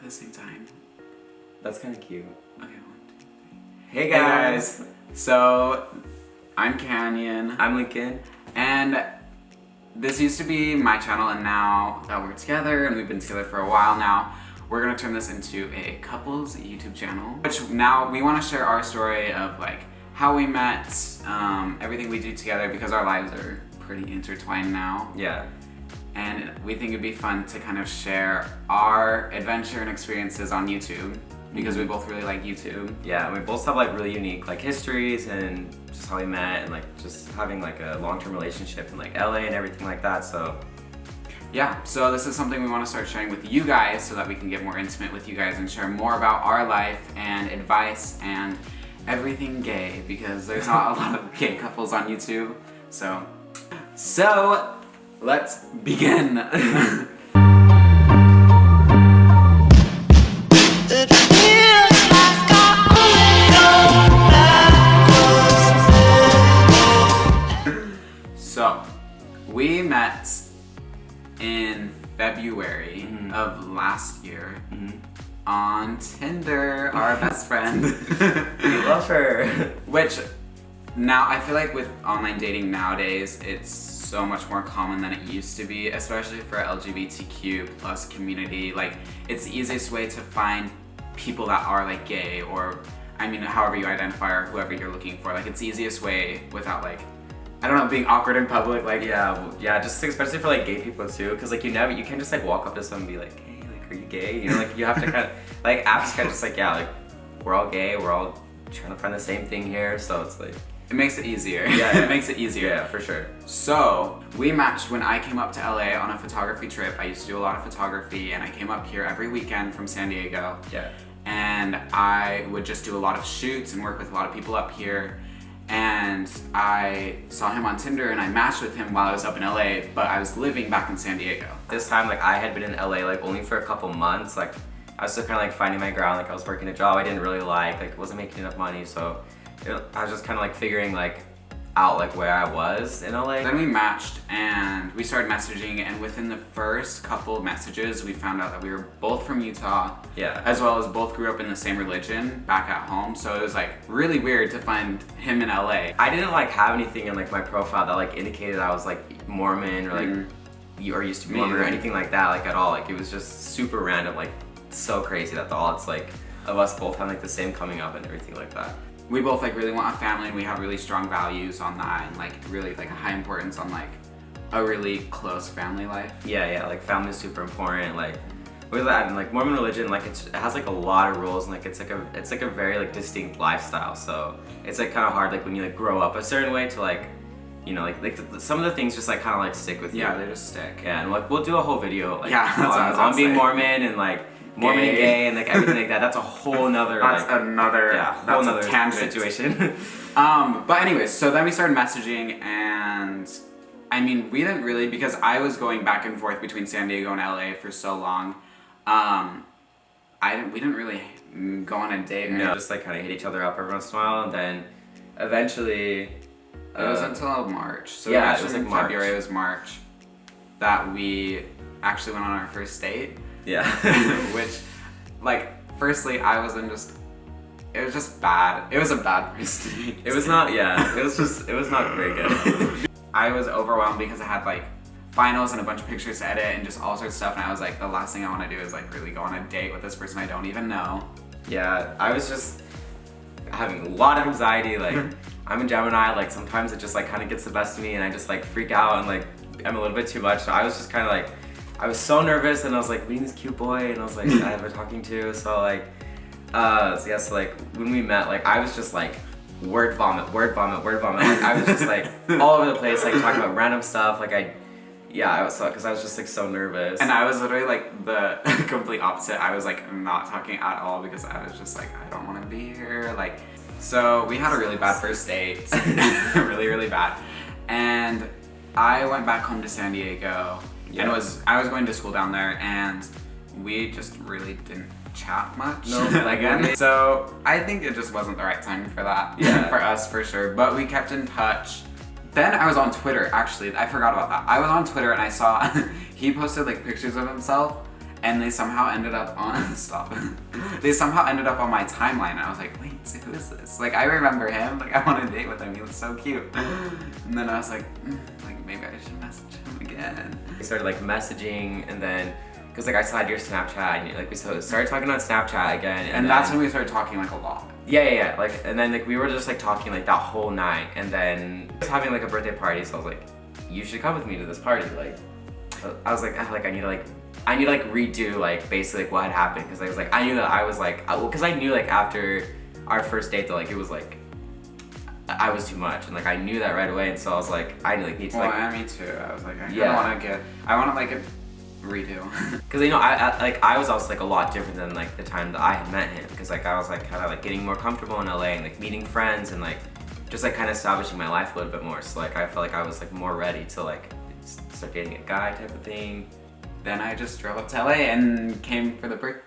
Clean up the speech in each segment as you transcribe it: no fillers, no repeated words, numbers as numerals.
the same time. That's kind of cute. Okay, 1, 2, 3. Hey guys! So, I'm Canyon. I'm Lincoln. And this used to be my channel, and now that we're together, and we've been together for a while now, we're gonna turn this into a couples YouTube channel. Which now we wanna share our story of like how we met, everything we do together, because our lives are pretty intertwined now. Yeah. And we think it'd be fun to kind of share our adventure and experiences on YouTube, because we both really like YouTube. Yeah, we both have like really unique like histories and just how we met and like just having like a long-term relationship in like LA and everything like that, so. Yeah, so this is something we want to start sharing with you guys so that we can get more intimate with you guys and share more about our life and advice and everything gay, because there's not a lot of gay couples on YouTube. So let's begin. So, we met in February of last year on Tinder, our best friend. We love her. Which, now I feel like with online dating nowadays, it's so much more common than it used to be, especially for LGBTQ plus community. Like, it's the easiest way to find people that are like gay, or I mean, however you identify or whoever you're looking for. Like, it's the easiest way without like, I don't know, being awkward in public. Like, yeah, just especially for like gay people too, because like you can't just like walk up to someone and be like, hey, like, are you gay? You know, like you have to kind of like apps kind of just like, yeah, like we're all gay, we're all trying to find the same thing here, so it's like it makes it easier. Yeah, it makes it easier. Yeah, for sure. So we matched when I came up to LA on a photography trip. I used to do a lot of photography, and I came up here every weekend from San Diego. Yeah. And I would just do a lot of shoots and work with a lot of people up here. And I saw him on Tinder, and I matched with him while I was up in LA, but I was living back in San Diego. This time, like, I had been in LA like only for a couple months. Like, I was still kind of like finding my ground. Like, I was working a job I didn't really like wasn't making enough money, so I was just kind of like figuring like out like where I was in LA. Then we matched and we started messaging, and within the first couple of messages we found out that we were both from Utah. Yeah. As well as both grew up in the same religion back at home, so it was like really weird to find him in LA. I didn't like have anything in like my profile that like indicated I was like Mormon or like or used to be Mormon or anything like that, like at all. Like, it was just super random, like so crazy that the odds like of us both having like the same coming up and everything like that. We both like really want a family, and we have really strong values on that, and like really like a high importance on like a really close family life. Yeah, like family is super important. Like with that, and like Mormon religion, like it has like a lot of rules, and like it's like a very like distinct lifestyle. So it's like kind of hard like when you like grow up a certain way to like, you know, like some of the things just like kind of like stick with you. Yeah, they just stick. Yeah, and like we'll do a whole video like on being Mormon and like Mormon and gay and like everything like that. That's a whole nother that's a tangent situation. But anyways, so then we started messaging, and I mean, we didn't really, because I was going back and forth between San Diego and LA for so long. We didn't really go on a date. No, just like kind of hit each other up every once in a while, and then eventually it was until March. So yeah, it was like February. It was March that we actually went on our first date. Yeah. Which, like, firstly, it was just bad. It was a bad first date. It was not very good. I was overwhelmed because I had like finals and a bunch of pictures to edit and just all sorts of stuff, and I was like, the last thing I want to do is like really go on a date with this person I don't even know. Yeah, I was just having a lot of anxiety. Like, I'm a Gemini, like sometimes it just like kind of gets the best of me, and I just like freak out, and like I'm a little bit too much. So I was just kind of like, I was so nervous, and I was like meeting this cute boy, and I was like, I have been talking to, so like, so like when we met, like I was just like word vomit. Like, I was just like all over the place, like talking about random stuff. Like I was because I was just like so nervous. And I was literally like the complete opposite. I was like not talking at all because I was just like, I don't want to be here. Like, so we had a really bad first date, really, really bad. And I went back home to San Diego. Yeah. And I was going to school down there, and we just really didn't chat much. No, again. So I think it just wasn't the right time for that. Yeah. For us, for sure. But we kept in touch. Then I was on Twitter, actually. I forgot about that. I was on Twitter, and I saw he posted like pictures of himself, and they somehow ended up on stop. They somehow ended up on my timeline. And I was like, wait, so who is this? Like I remember him. Like I want to date with him. He was so cute. And then I was like maybe I should message him again. We started like messaging, and then because like I saw your Snapchat, and like we started talking on Snapchat again, and that's when we started talking like a lot. Yeah. Like, and then like we were just like talking like that whole night, and then I was having like a birthday party, so I was like, you should come with me to this party. Like, I was like, I need to redo like basically like what had happened, because I was like, I knew that I was like, because I knew like after our first date that like it was like I was too much, and like I knew that right away, and so I was like, I need to like. Well, me too. I was like, I want to like a redo. Because you know, I was also like a lot different than like the time that I had met him, because like I was like kind of like getting more comfortable in LA and like meeting friends and like just like kind of establishing my life a little bit more. So like I felt like I was like more ready to like start dating a guy type of thing. Then I just drove up to LA and came for the birthday.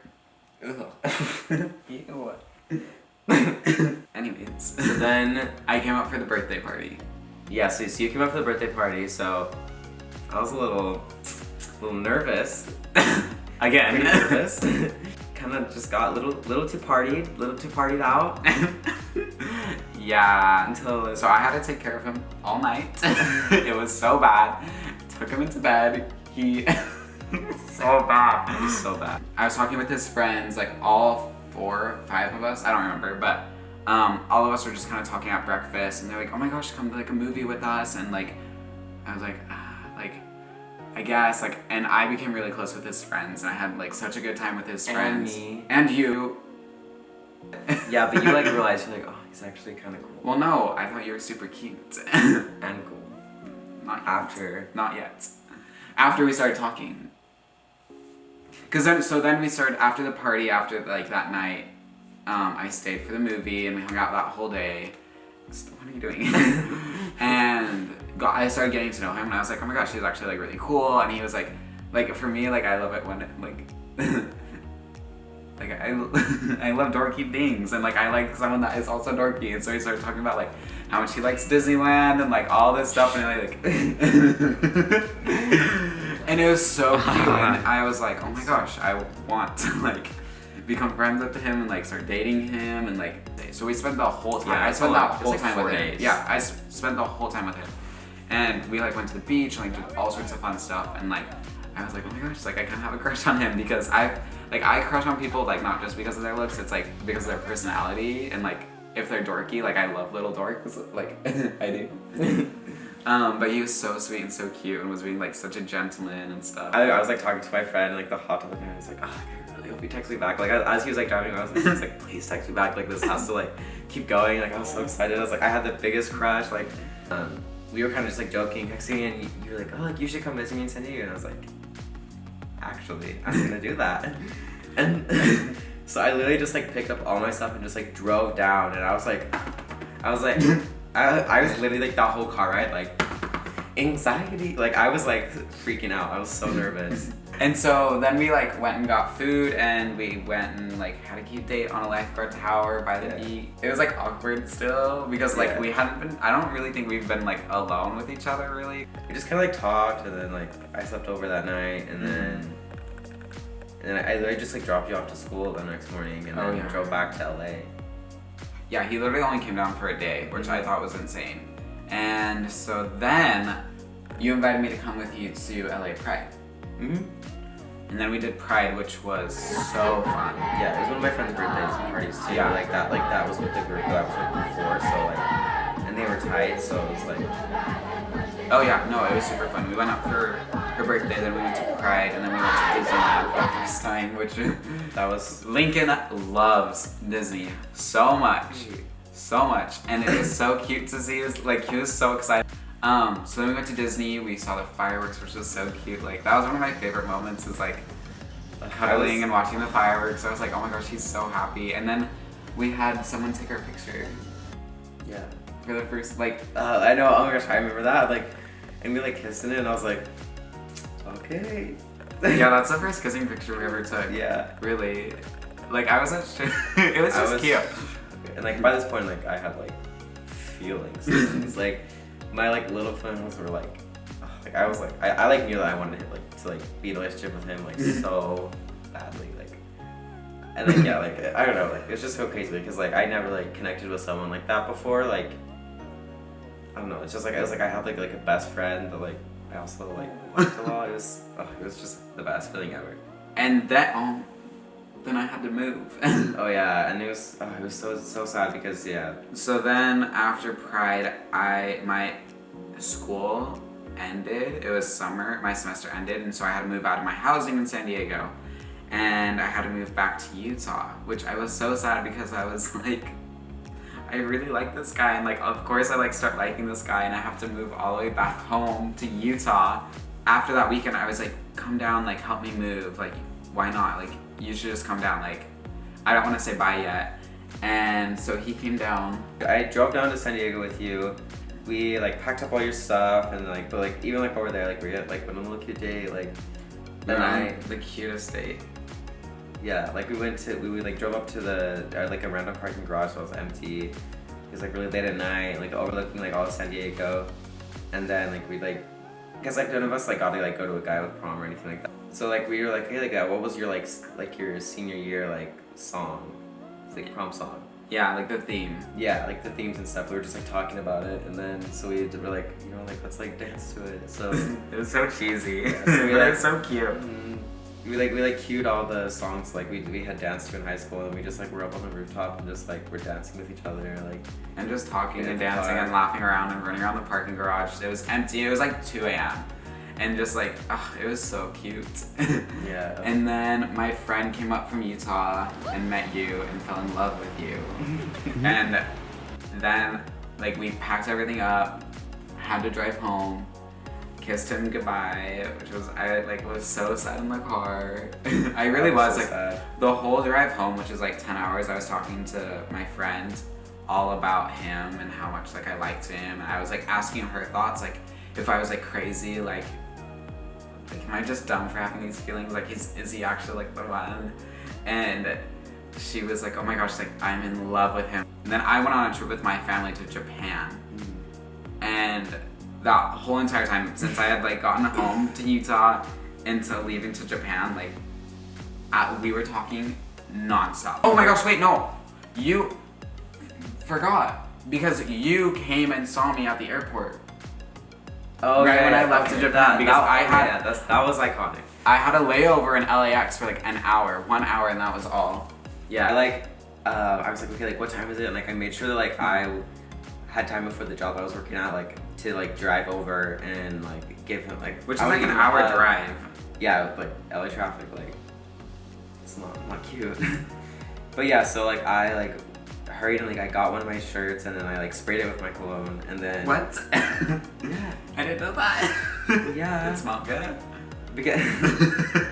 Ew. Anyways, so then I came up for the birthday party. Yeah, so you came up for the birthday party, so I was a little nervous. Again. Pretty nervous. Kind of just got little too partied out. Yeah. Until so I had to take care of him all night. It was so bad. Took him into bed. He so bad. It was so bad. I was talking with his friends, like all 4 or 5 of us, I don't remember, but all of us were just kind of talking at breakfast, and they're like, oh my gosh, come to like a movie with us, and like I was like I guess, like, and I became really close with his friends, and I had like such a good time with his friends. Me. And you. Yeah, but you like realized, you're like, oh, he's actually kind of cool. Well, no, I thought you were super cute. And cool. Not yet. Not yet. After we started talking. Then we started, after the party, after like that night, I stayed for the movie and we hung out that whole day. What are you doing? And I started getting to know him, and I was like, oh my gosh, he's actually like really cool. And he was like for me, like I love it when like I love dorky things, and like I like someone that is also dorky. And so he started talking about like how much he likes Disneyland and like all this stuff, and and it was so cute. And I was like, oh my gosh, I want to like become friends with him and like start dating him, and like so we spent the whole time. Yeah, I spent that whole time with him. days. Yeah, I spent the whole time with him, and we like went to the beach and like did all sorts of fun stuff. And like I was like, oh my gosh, like I kind of have a crush on him, because I crush on people like not just because of their looks, it's like because of their personality, and like if they're dorky, like I love little dorks, like I do. But he was so sweet and so cute, and was being like such a gentleman and stuff. I was like talking to my friend like the hot tub, and I was like, oh, I really hope he texts me back. Like as he was like driving, I was like, please text me back. Like this has to like keep going. Like I was so excited. I was like, I had the biggest crush. Like we were kind of just like joking, texting, and you were like, oh, like you should come visit me in San Diego. And I was like, actually, I'm gonna do that. And so I literally just like picked up all my stuff and just like drove down, and I was like, I was literally like that whole car ride like anxiety. Like I was like freaking out. I was so nervous. And so then we like went and got food, and we went and like had a cute date on a lifeguard tower by the beach. It was like awkward still, because like we hadn't been, I don't really think we've been like alone with each other really. We just kind of like talked, and then like I slept over that night, and then I literally just like dropped you off to school the next morning, and then drove back to LA. Yeah, he literally only came down for a day, which I thought was insane. And so then you invited me to come with you to LA Pride. And then we did Pride, which was so fun. Yeah, it was one of my friend's birthdays and parties too. Yeah, like that was with the group that I was with before. So like, and they were tight, so it was like. Oh yeah, no, it was super fun. We went out for her birthday, then we went to Pride, and then we went to Disneyland for the first time, which that was. Lincoln loves Disney so much, and it was so cute to see. Like he was so excited. So then we went to Disney, we saw the fireworks, which was so cute. Like that was one of my favorite moments, is like cuddling and watching the fireworks. I was like, oh my gosh, he's so happy. And then we had someone take our picture. Yeah. For the first, like, I know, oh my gosh, I remember that. Like, and we like kissed in it, and I was like, okay. Yeah, that's the first kissing picture we ever took. Yeah. Really. Like, I wasn't sure. It was just cute. And like by this point, like I had like feelings. It's like my like little feelings were like I was like I like knew that I wanted to hit like to like be in a relationship with him like so badly, like, and like yeah, like I don't know, like it's just so crazy because like I never like connected with someone like that before, like I don't know, it's just like I was like I had like a best friend that like I also like liked a lot. It was just the best feeling ever. And that then I had to move. Oh yeah, and it was so sad because yeah. So then after Pride, my school ended. It was summer. My semester ended, and so I had to move out of my housing in San Diego, and I had to move back to Utah, which I was so sad because I was like, I really like this guy, and like of course I like start liking this guy, and I have to move all the way back home to Utah. After that weekend, I was like, come down, like help me move, like why not? Like you should just come down. Like I don't want to say bye yet. And so he came down. I drove down to San Diego with you. We like packed up all your stuff and like, but like even like over there, like we had like went on a little cute date, like the cutest date. Yeah, like we like drove up to like a random parking garage that was empty. It was like really late at night, like overlooking like all of San Diego. And then like we like, because like none of us like got to like go to a guy with prom or anything like that. So like we were like, hey, like what was your like your senior year like song? It's like prom song. Yeah, like the theme. Yeah, like the themes and stuff. We were just like talking about it, and then so we were like, you know, like let's like dance to it. So it was so cheesy. Yeah, so we, like, it was so cute. We cued all the songs like we had danced to in high school, and we just like were up on the rooftop and just like we're dancing with each other, like and just talking and dancing and laughing around and running around the parking garage. It was empty. It was like 2 a.m. and just like it was so cute. Yeah. And then my friend came up from Utah and met you and fell in love with you. And then like we packed everything up, had to drive home, kissed him goodbye, which was I like was so sad in the car. I really was so like sad. The whole drive home, which was like 10 hours, I was talking to my friend all about him and how much like I liked him, and I was like asking her thoughts, like if I was like crazy, like am I just dumb for having these feelings? Like, is he actually like the one? And she was like, oh my gosh, like I'm in love with him. And then I went on a trip with my family to Japan. And that whole entire time, since I had like gotten home to Utah and to leaving to Japan, like we were talking nonstop. Oh my gosh, wait, no. You forgot. Because you came and saw me at the airport. Oh, right, yeah, when I left to Japan, because that was iconic. I had a layover in LAX for like 1 hour, and that was all. Yeah, I was like, okay, like what time is it? And like I made sure that like I had time before the job I was working at, like to like drive over and like give him like, which is like an hour drive. Yeah, like LA traffic, like it's not cute. But yeah, so like I like hurried and like I got one of my shirts and then I like sprayed it with my cologne and then what? Yeah, I didn't know that. Yeah, it smelled good. Because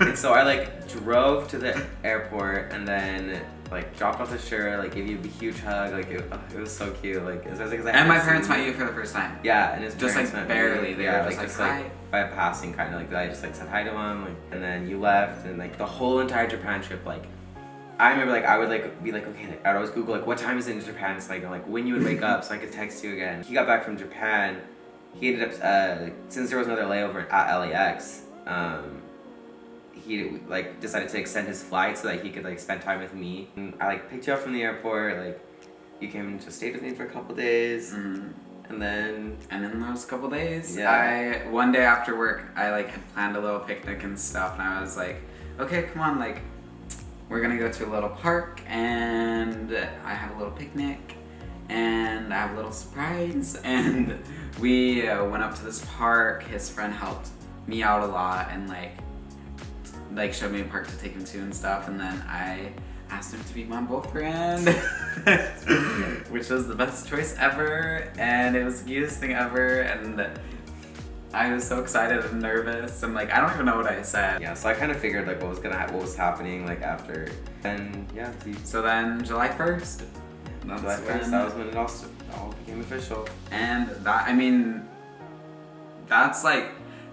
and so I like drove to the airport and then like dropped off the shirt, like gave you a huge hug, like it was so cute, like especially because and my parents met you for the first time. Yeah, and his just parents like met barely. Me. They yeah, were just like by passing kind of like I just like said hi to him, like, and then you left and like the whole entire Japan trip, like I remember like I would like be like, okay, like, I'd always Google like what time is it in Japan, so like when you would wake up so I could text you again. He got back from Japan. He ended up since there was another layover at LAX. He like decided to extend his flight so that he could like spend time with me. And I like picked you up from the airport. Like you came to stay with me for a couple days, and then in those couple days, yeah. One day after work, I like had planned a little picnic and stuff, and I was like, okay, come on, like we're gonna go to a little park, and I have a little picnic, and I have a little surprise, and we went up to this park. His friend helped me out a lot, and like showed me a park to take him to and stuff, and then I asked him to be my boyfriend, which was the best choice ever, and it was the cutest thing ever, and I was so excited and nervous, and like I don't even know what I said. Yeah, so I kind of figured like what was happening like after, and yeah. So then July 1st. July 1st, that was when it all became official. And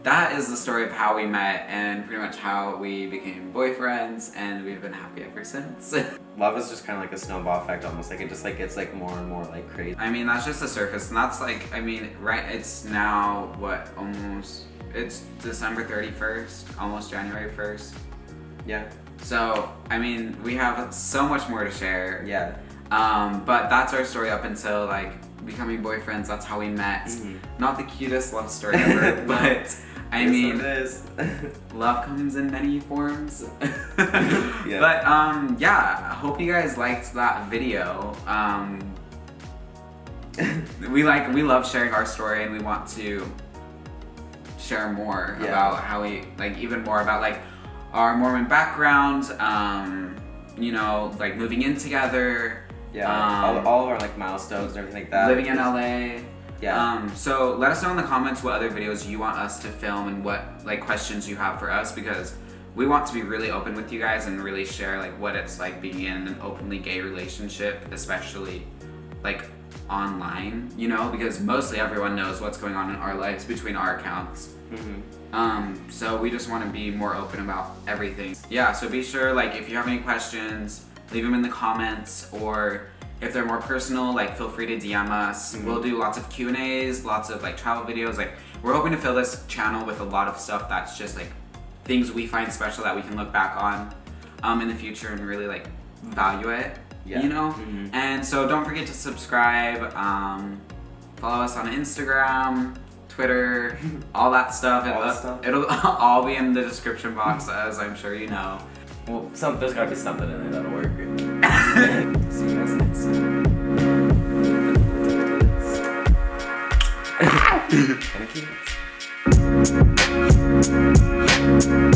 that is the story of how we met and pretty much how we became boyfriends, and we've been happy ever since. Love is just kind of like a snowball effect almost, like it just like gets like more and more like crazy. I mean, that's just the surface, and that's like, I mean, right, it's now what, almost, it's December 31st, almost January 1st. Yeah. So, I mean, we have so much more to share. Yeah. But that's our story up until like becoming boyfriends. That's how we met. Not the cutest love story ever, but I mean, love comes in many forms. Yeah. But yeah, I hope you guys liked that video. We love sharing our story, and we want to share more about how we even more about like our Mormon background. You know, like moving in together. Yeah, all of our like milestones and everything like that. Living in LA. Yeah. So let us know in the comments what other videos you want us to film and what like questions you have for us, because we want to be really open with you guys and really share like what it's like being in an openly gay relationship, especially like online, you know, because mostly everyone knows what's going on in our lives between our accounts. So we just want to be more open about everything. Yeah, so be sure, like, if you have any questions, leave them in the comments, or if they're more personal, like, feel free to DM us. We'll do lots of Q&As, lots of like travel videos. Like, we're hoping to fill this channel with a lot of stuff that's just like things we find special that we can look back on in the future and really like value it. You know? And so don't forget to subscribe, follow us on Instagram, Twitter, all that stuff. It'll all be in the description box, as I'm sure you know. Well, there's gotta be something in there that'll work. See you guys next time. Can I keep it?